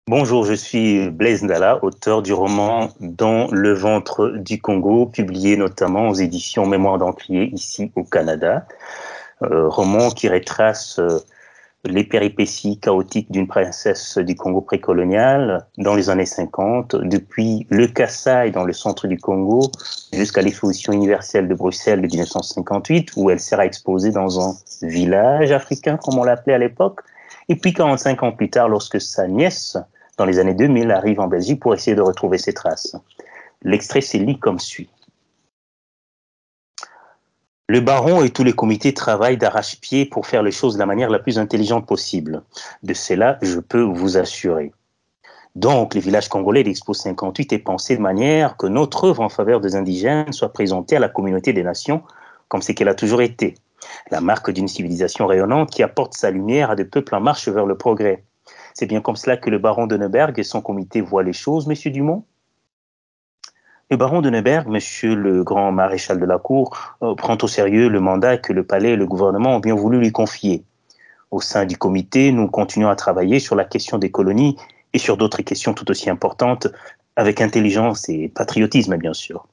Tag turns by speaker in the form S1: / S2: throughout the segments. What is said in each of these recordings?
S1: Bonjour, je suis Blaise Ndala, auteur du roman Dans le ventre du Congo, publié notamment aux éditions Mémoire d'Anclier, ici au Canada. Roman qui retrace les péripéties chaotiques d'une princesse du Congo précolonial dans les années 50, depuis le Kasaï dans le centre du Congo jusqu'à l'exposition universelle de Bruxelles de 1958, où elle sera exposée dans un village africain, comme on l'appelait à l'époque. Et puis 45 ans plus tard, lorsque sa nièce, dans les années 2000, arrive en Belgique pour essayer de retrouver ses traces. L'extrait s'est lu comme suit. Le baron et tous les comités travaillent d'arrache-pied pour faire les choses de la manière la plus intelligente possible. De cela, je peux vous assurer. Donc, le village congolais d'Expo 58 est pensé de manière que notre œuvre en faveur des indigènes soit présentée à la communauté des nations comme c'est qu'elle a toujours été. La marque d'une civilisation rayonnante qui apporte sa lumière à des peuples en marche vers le progrès. C'est bien comme cela que le baron de Neuberg et son comité voient les choses, monsieur Dumont? Le baron de Neuberg, monsieur le grand maréchal de la cour, prend au sérieux le mandat que le palais et le gouvernement ont bien voulu lui confier. Au sein du comité, nous continuons à travailler sur la question des colonies et sur d'autres questions tout aussi importantes, avec intelligence et patriotisme, bien sûr.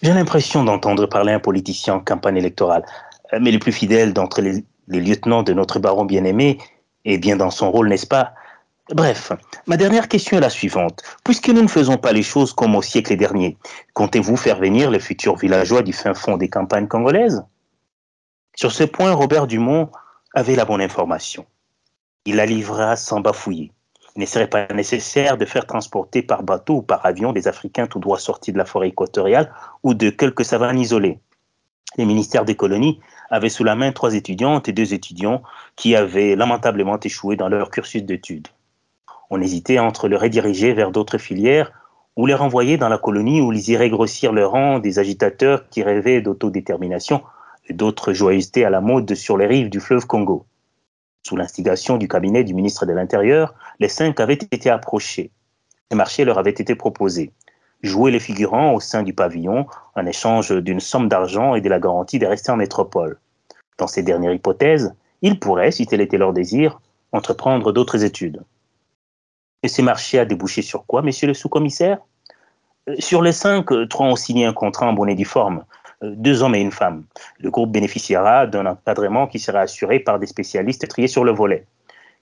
S1: J'ai l'impression d'entendre parler un politicien en campagne électorale, mais le plus fidèle d'entre les lieutenants de notre baron bien-aimé est bien dans son rôle, n'est-ce pas? Bref, ma dernière question est la suivante. Puisque nous ne faisons pas les choses comme au siècle dernier, comptez-vous faire venir les futurs villageois du fin fond des campagnes congolaises? Sur ce point, Robert Dumont avait la bonne information. Il la livra sans bafouiller. Il ne serait pas nécessaire de faire transporter par bateau ou par avion des Africains tout droit sortis de la forêt équatoriale ou de quelques savanes isolées. Les ministères des colonies avaient sous la main 3 étudiantes et 2 étudiants qui avaient lamentablement échoué dans leur cursus d'études. On hésitait entre les rediriger vers d'autres filières ou les renvoyer dans la colonie où ils iraient grossir le rang des agitateurs qui rêvaient d'autodétermination et d'autres joyeusetés à la mode sur les rives du fleuve Congo. Sous l'instigation du cabinet du ministre de l'Intérieur, les 5 avaient été approchés. Le marché leur avait été proposé. Jouer les figurants au sein du pavillon en échange d'une somme d'argent et de la garantie de rester en métropole. Dans ces dernières hypothèses, ils pourraient, si tel était leur désir, entreprendre d'autres études. Et ces marchés a débouché sur quoi, monsieur le sous-commissaire? Sur les 5, 3 ont signé un contrat en bonne et due forme. 2 hommes et une femme. Le groupe bénéficiera d'un encadrement qui sera assuré par des spécialistes triés sur le volet.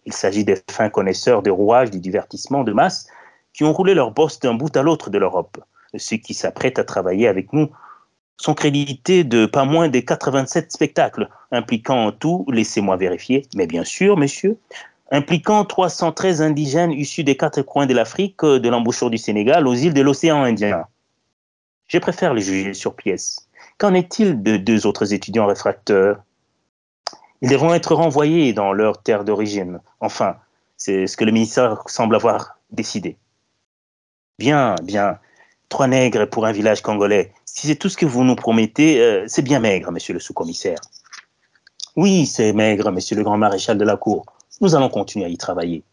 S1: Il s'agit des fins connaisseurs des rouages du divertissement de masse qui ont roulé leur bosse d'un bout à l'autre de l'Europe. Ceux qui s'apprêtent à travailler avec nous sont crédités de pas moins de 87 spectacles, impliquant en tout, laissez-moi vérifier, mais bien sûr, monsieur, impliquant 313 indigènes issus des 4 coins de l'Afrique, de l'embouchure du Sénégal aux îles de l'océan Indien. Je préfère les juger sur pièce. Qu'en est-il de 2 autres étudiants réfractaires? Ils devront être renvoyés dans leur terre d'origine. Enfin, c'est ce que le ministère semble avoir décidé. Bien, bien. 3 nègres pour un village congolais. Si c'est tout ce que vous nous promettez, c'est bien maigre, monsieur le sous-commissaire. Oui, c'est maigre, monsieur le grand maréchal de la cour. Nous allons continuer à y travailler.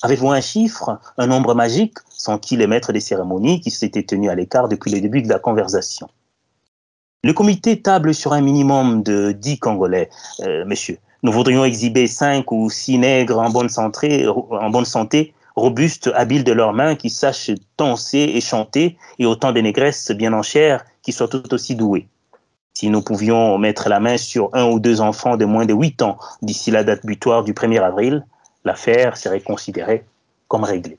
S1: Avez-vous un chiffre, un nombre magique, sans qui les maîtres des cérémonies qui s'étaient tenus à l'écart depuis le début de la conversation? Le comité table sur un minimum de 10 Congolais, monsieur. Nous voudrions exhiber 5 ou 6 nègres en bonne santé, robustes, habiles de leurs mains, qui sachent danser et chanter, et autant de négresses bien en chair qui soient tout aussi douées. Si nous pouvions mettre la main sur 1 ou 2 enfants de moins de 8 ans d'ici la date butoir du 1er avril, l'affaire serait considérée comme réglée.